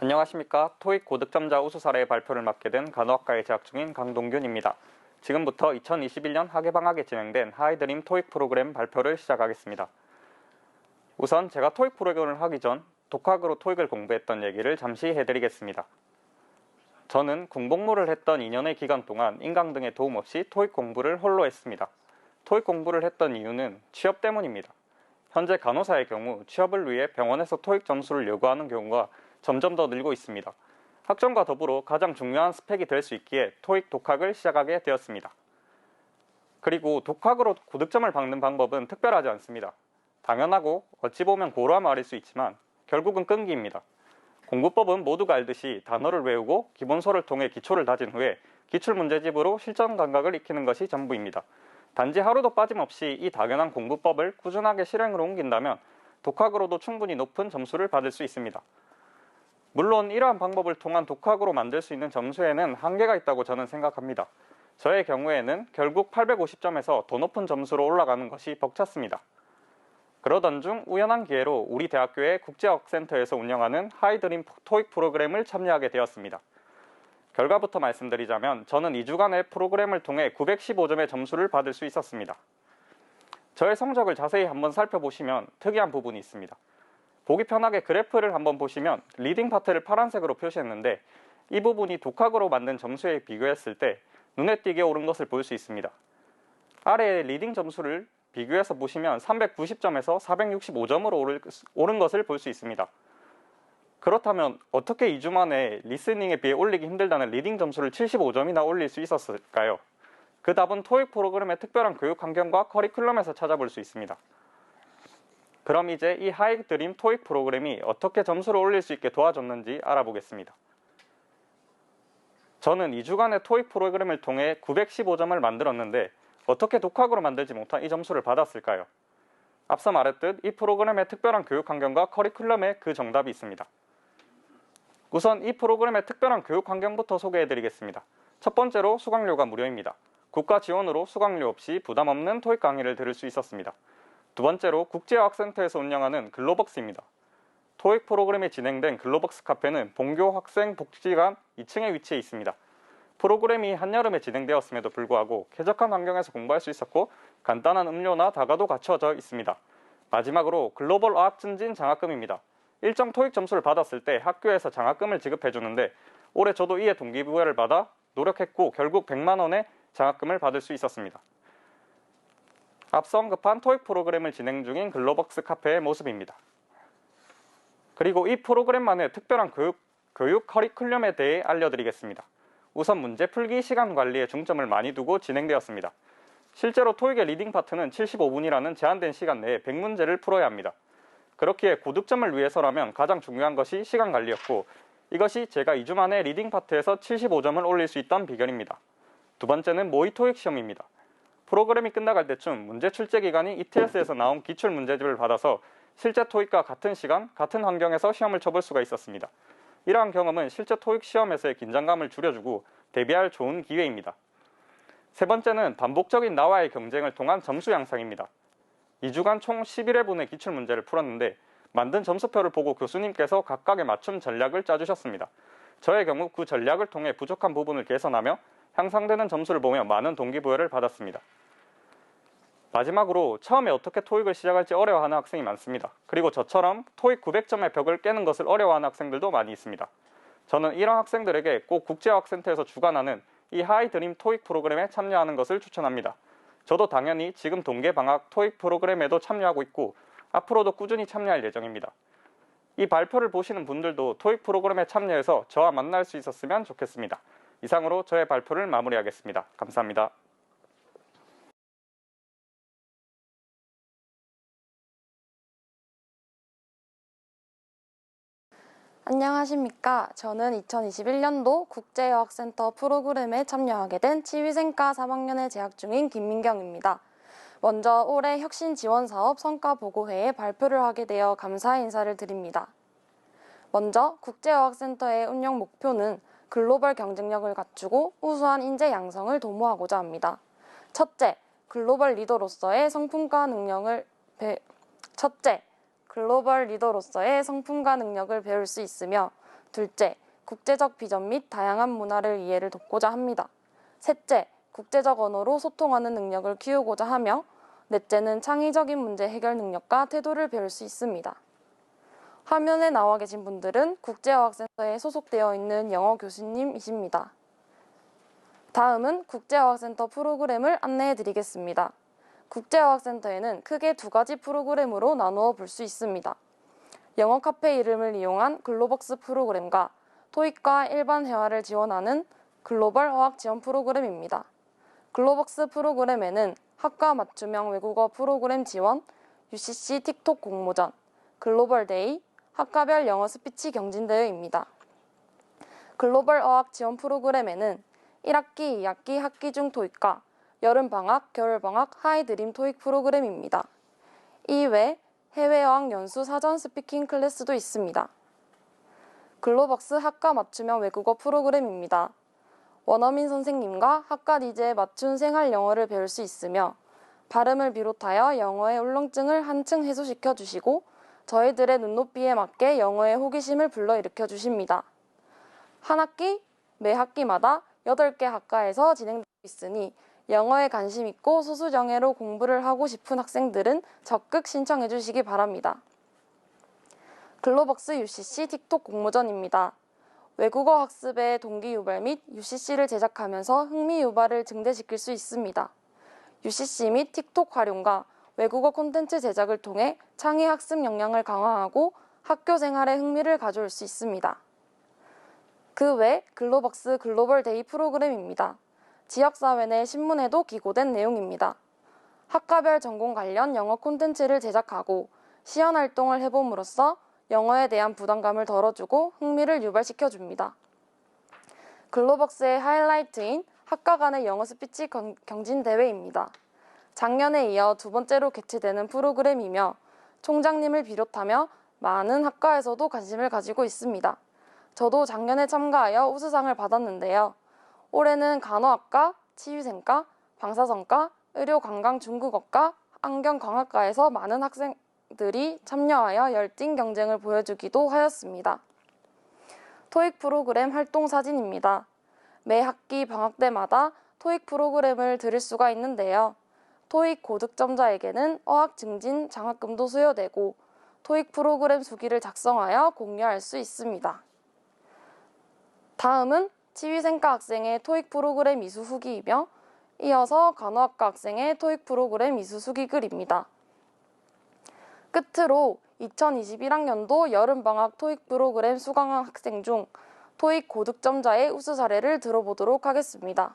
안녕하십니까. 토익 고득점자 우수 사례의 발표를 맡게 된 간호학과에 재학 중인 강동균입니다. 지금부터 2021년 학예방학에 진행된 하이드림 토익 프로그램 발표를 시작하겠습니다. 우선 제가 토익 프로그램을 하기 전 독학으로 토익을 공부했던 얘기를 잠시 해드리겠습니다. 저는 군복무를 했던 2년의 기간 동안 인강 등의 도움 없이 토익 공부를 홀로 했습니다. 토익 공부를 했던 이유는 취업 때문입니다. 현재 간호사의 경우 취업을 위해 병원에서 토익 점수를 요구하는 경우가 점점 더 늘고 있습니다. 학점과 더불어 가장 중요한 스펙이 될 수 있기에 토익 독학을 시작하게 되었습니다. 그리고 독학으로 고득점을 받는 방법은 특별하지 않습니다. 당연하고 어찌 보면 고루한 말일 수 있지만 결국은 끈기입니다. 공부법은 모두가 알듯이 단어를 외우고 기본서를 통해 기초를 다진 후에 기출문제집으로 실전 감각을 익히는 것이 전부입니다. 단지 하루도 빠짐없이 이 당연한 공부법을 꾸준하게 실행으로 옮긴다면 독학으로도 충분히 높은 점수를 받을 수 있습니다. 물론 이러한 방법을 통한 독학으로 만들 수 있는 점수에는 한계가 있다고 저는 생각합니다. 저의 경우에는 결국 850점에서 더 높은 점수로 올라가는 것이 벅찼습니다. 그러던 중 우연한 기회로 우리 대학교의 국제어학센터에서 운영하는 하이드림 토익 프로그램을 참여하게 되었습니다. 결과부터 말씀드리자면 저는 2주간의 프로그램을 통해 915점의 점수를 받을 수 있었습니다. 저의 성적을 자세히 한번 살펴보시면 특이한 부분이 있습니다. 보기 편하게 그래프를 한번 보시면 리딩 파트를 파란색으로 표시했는데 이 부분이 독학으로 만든 점수에 비교했을 때 눈에 띄게 오른 것을 볼 수 있습니다. 아래의 리딩 점수를 비교해서 보시면 390점에서 465점으로 오른 것을 볼 수 있습니다. 그렇다면 어떻게 2주 만에 리스닝에 비해 올리기 힘들다는 리딩 점수를 75점이나 올릴 수 있었을까요? 그 답은 토익 프로그램의 특별한 교육 환경과 커리큘럼에서 찾아볼 수 있습니다. 그럼 이제 이 하이드림 토익 프로그램이 어떻게 점수를 올릴 수 있게 도와줬는지 알아보겠습니다. 저는 2주간의 토익 프로그램을 통해 915점을 만들었는데 어떻게 독학으로 만들지 못한 이 점수를 받았을까요? 앞서 말했듯 이 프로그램의 특별한 교육 환경과 커리큘럼에 그 정답이 있습니다. 우선 이 프로그램의 특별한 교육 환경부터 소개해드리겠습니다. 첫 번째로 수강료가 무료입니다. 국가 지원으로 수강료 없이 부담 없는 토익 강의를 들을 수 있었습니다. 두 번째로 국제어학센터에서 운영하는 글로벅스입니다. 토익 프로그램이 진행된 글로벅스 카페는 본교 학생 복지관 2층에 위치해 있습니다. 프로그램이 한여름에 진행되었음에도 불구하고 쾌적한 환경에서 공부할 수 있었고 간단한 음료나 다과도 갖춰져 있습니다. 마지막으로 글로벌 어학 증진 장학금입니다. 일정 토익 점수를 받았을 때 학교에서 장학금을 지급해주는데 올해 저도 이에 동기부여를 받아 노력했고 결국 100만 원의 장학금을 받을 수 있었습니다. 앞서 언급한 토익 프로그램을 진행 중인 글로벅스 카페의 모습입니다. 그리고 이 프로그램만의 특별한 교육 커리큘럼에 대해 알려드리겠습니다. 우선 문제 풀기 시간 관리에 중점을 많이 두고 진행되었습니다. 실제로 토익의 리딩 파트는 75분이라는 제한된 시간 내에 100문제를 풀어야 합니다. 그렇기에 고득점을 위해서라면 가장 중요한 것이 시간 관리였고 이것이 제가 2주 만에 리딩 파트에서 75점을 올릴 수 있던 비결입니다. 두 번째는 모의 토익 시험입니다. 프로그램이 끝나갈 때쯤 문제 출제 기간이 ETS에서 나온 기출 문제집을 받아서 실제 토익과 같은 시간, 같은 환경에서 시험을 쳐볼 수가 있었습니다. 이러한 경험은 실제 토익 시험에서의 긴장감을 줄여주고 대비할 좋은 기회입니다. 세 번째는 반복적인 나와의 경쟁을 통한 점수 향상입니다. 2주간 총 11회분의 기출 문제를 풀었는데 만든 점수표를 보고 교수님께서 각각의 맞춤 전략을 짜주셨습니다. 저의 경우 그 전략을 통해 부족한 부분을 개선하며 향상되는 점수를 보며 많은 동기부여를 받았습니다. 마지막으로 처음에 어떻게 토익을 시작할지 어려워하는 학생이 많습니다. 그리고 저처럼 토익 900점의 벽을 깨는 것을 어려워하는 학생들도 많이 있습니다. 저는 이런 학생들에게 꼭 국제어학센터에서 주관하는 이 하이드림 토익 프로그램에 참여하는 것을 추천합니다. 저도 당연히 지금 동계방학 토익 프로그램에도 참여하고 있고 앞으로도 꾸준히 참여할 예정입니다. 이 발표를 보시는 분들도 토익 프로그램에 참여해서 저와 만날 수 있었으면 좋겠습니다. 이상으로 저의 발표를 마무리하겠습니다. 감사합니다. 안녕하십니까. 저는 2021년도 국제여학센터 프로그램에 참여하게 된 치위생과 3학년에 재학 중인 김민경입니다. 먼저 올해 혁신지원사업 성과보고회에 발표를 하게 되어 감사의 인사를 드립니다. 먼저 국제여학센터의 운영 목표는 글로벌 경쟁력을 갖추고 우수한 인재 양성을 도모하고자 합니다. 첫째, 글로벌 리더로서의 성품과 능력을 배울 수 있으며 둘째, 국제적 비전 및 다양한 문화를 이해를 돕고자 합니다. 셋째, 국제적 언어로 소통하는 능력을 키우고자 하며 넷째는 창의적인 문제 해결 능력과 태도를 배울 수 있습니다. 화면에 나와 계신 분들은 국제어학센터에 소속되어 있는 영어 교수님이십니다. 다음은 국제어학센터 프로그램을 안내해 드리겠습니다. 국제어학센터에는 크게 두 가지 프로그램으로 나누어 볼 수 있습니다. 영어 카페 이름을 이용한 글로벅스 프로그램과 토익과 일반 회화를 지원하는 글로벌 어학 지원 프로그램입니다. 글로벅스 프로그램에는 학과 맞춤형 외국어 프로그램 지원, UCC 틱톡 공모전, 글로벌 데이, 학과별 영어 스피치 경진대회입니다. 글로벌 어학 지원 프로그램에는 1학기, 2학기 학기 중 토익과 여름방학, 겨울방학 하이드림 토익 프로그램입니다. 이외 해외어학 연수 사전 스피킹 클래스도 있습니다. 글로벅스 학과 맞춤형 외국어 프로그램입니다. 원어민 선생님과 학과 니즈에 맞춘 생활 영어를 배울 수 있으며 발음을 비롯하여 영어의 울렁증을 한층 해소시켜 주시고 저희들의 눈높이에 맞게 영어의 호기심을 불러일으켜 주십니다. 한 학기, 매 학기마다 8개 학과에서 진행되고 있으니 영어에 관심 있고 소수정예로 공부를 하고 싶은 학생들은 적극 신청해 주시기 바랍니다. 글로벅스 UCC 틱톡 공모전입니다. 외국어 학습의 동기 유발 및 UCC를 제작하면서 흥미 유발을 증대시킬 수 있습니다. UCC 및 틱톡 활용과 외국어 콘텐츠 제작을 통해 창의 학습 역량을 강화하고 학교 생활에 흥미를 가져올 수 있습니다. 그 외 글로벅스 글로벌 데이 프로그램입니다. 지역사회 내 신문에도 기고된 내용입니다. 학과별 전공 관련 영어 콘텐츠를 제작하고 시연 활동을 해봄으로써 영어에 대한 부담감을 덜어주고 흥미를 유발시켜줍니다. 글로벅스의 하이라이트인 학과 간의 영어 스피치 경진대회입니다. 작년에 이어 두 번째로 개최되는 프로그램이며 총장님을 비롯하며 많은 학과에서도 관심을 가지고 있습니다. 저도 작년에 참가하여 우수상을 받았는데요. 올해는 간호학과, 치유생과, 방사선과, 의료관광중국어과, 안경광학과에서 많은 학생들이 참여하여 열띤 경쟁을 보여주기도 하였습니다. 토익 프로그램 활동 사진입니다. 매 학기 방학 때마다 토익 프로그램을 들을 수가 있는데요. 토익 고득점자에게는 어학 증진 장학금도 수여되고 토익 프로그램 수기를 작성하여 공유할 수 있습니다. 다음은 치위생과 학생의 토익 프로그램 이수 후기이며 이어서 간호학과 학생의 토익 프로그램 이수 수기 글입니다. 끝으로 2021학년도 여름방학 토익 프로그램 수강한 학생 중 토익 고득점자의 우수 사례를 들어보도록 하겠습니다.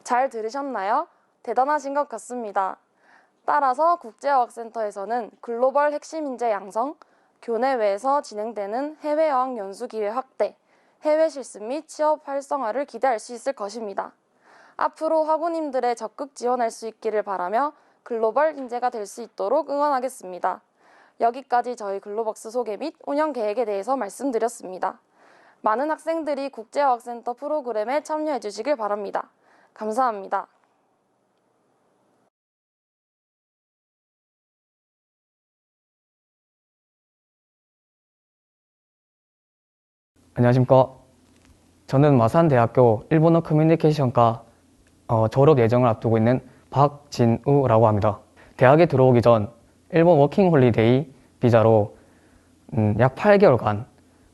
잘 들으셨나요? 대단하신 것 같습니다. 따라서 국제어학센터에서는 글로벌 핵심 인재 양성, 교내외에서 진행되는 해외어학 연수 기회 확대, 해외 실습 및 취업 활성화를 기대할 수 있을 것입니다. 앞으로 학우님들의 적극 지원할 수 있기를 바라며 글로벌 인재가 될 수 있도록 응원하겠습니다. 여기까지 저희 글로벅스 소개 및 운영 계획에 대해서 말씀드렸습니다. 많은 학생들이 국제어학센터 프로그램에 참여해 주시길 바랍니다. 감사합니다. 안녕하십니까. 저는 마산대학교 일본어 커뮤니케이션과 졸업 예정을 앞두고 있는 박진우라고 합니다. 대학에 들어오기 전 일본 워킹 홀리데이 비자로 약 8개월간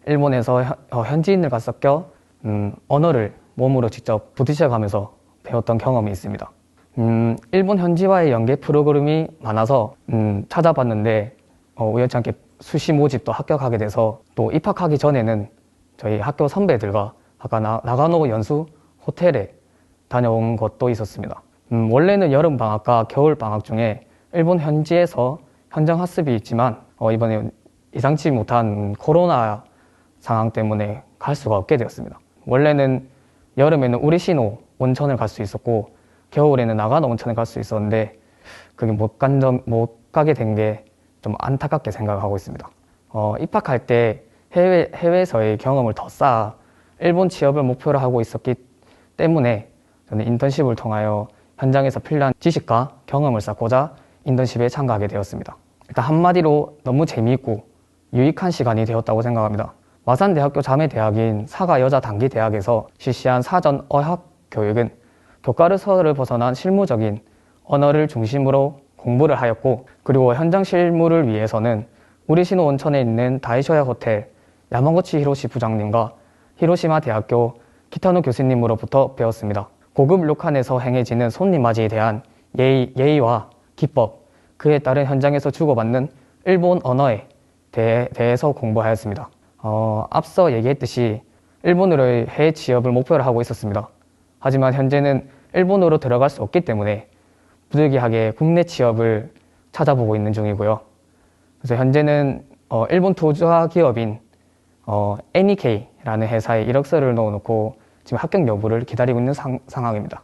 일본에서 현지인들과 섞여 언어를 몸으로 직접 부딪혀가면서 배웠던 경험이 있습니다. 일본 현지와의 연계 프로그램이 많아서 찾아봤는데 우연찮게 수시 모집도 합격하게 돼서 또 입학하기 전에는 저희 학교 선배들과 아까 나가노 연수 호텔에 다녀온 것도 있었습니다. 원래는 여름방학과 겨울방학 중에 일본 현지에서 현장 학습이 있지만 이번에 예상치 못한 코로나 상황 때문에 갈 수가 없게 되었습니다. 원래는 여름에는 우리시노 온천을 갈 수 있었고 겨울에는 나가노 온천을 갈 수 있었는데 그게 못 가게 된 게 좀 안타깝게 생각하고 있습니다. 입학할 때 해외에서의 경험을 더 쌓아 일본 취업을 목표로 하고 있었기 때문에 저는 인턴십을 통하여 현장에서 필요한 지식과 경험을 쌓고자 인턴십에 참가하게 되었습니다. 일단 한마디로 너무 재미있고 유익한 시간이 되었다고 생각합니다. 마산대학교 자매대학인 사가여자단기대학에서 실시한 사전 어학 교육은 교과서를 벗어난 실무적인 언어를 중심으로 공부를 하였고, 그리고 현장 실무를 위해서는 우리 신호 온천에 있는 다이쇼야 호텔 야마구치 히로시 부장님과 히로시마 대학교 키타노 교수님으로부터 배웠습니다. 고급 료칸에서 행해지는 손님 맞이에 대한 예의와 기법, 그에 따른 현장에서 주고받는 일본 언어에 대해서 공부하였습니다. 앞서 얘기했듯이 일본으로의 해외 취업을 목표로 하고 있었습니다. 하지만 현재는 일본으로 들어갈 수 없기 때문에 부득이하게 국내 취업을 찾아보고 있는 중이고요. 그래서 현재는 일본 투자 기업인 NEK라는 회사에 이력서를 넣어놓고 지금 합격 여부를 기다리고 있는 상황입니다.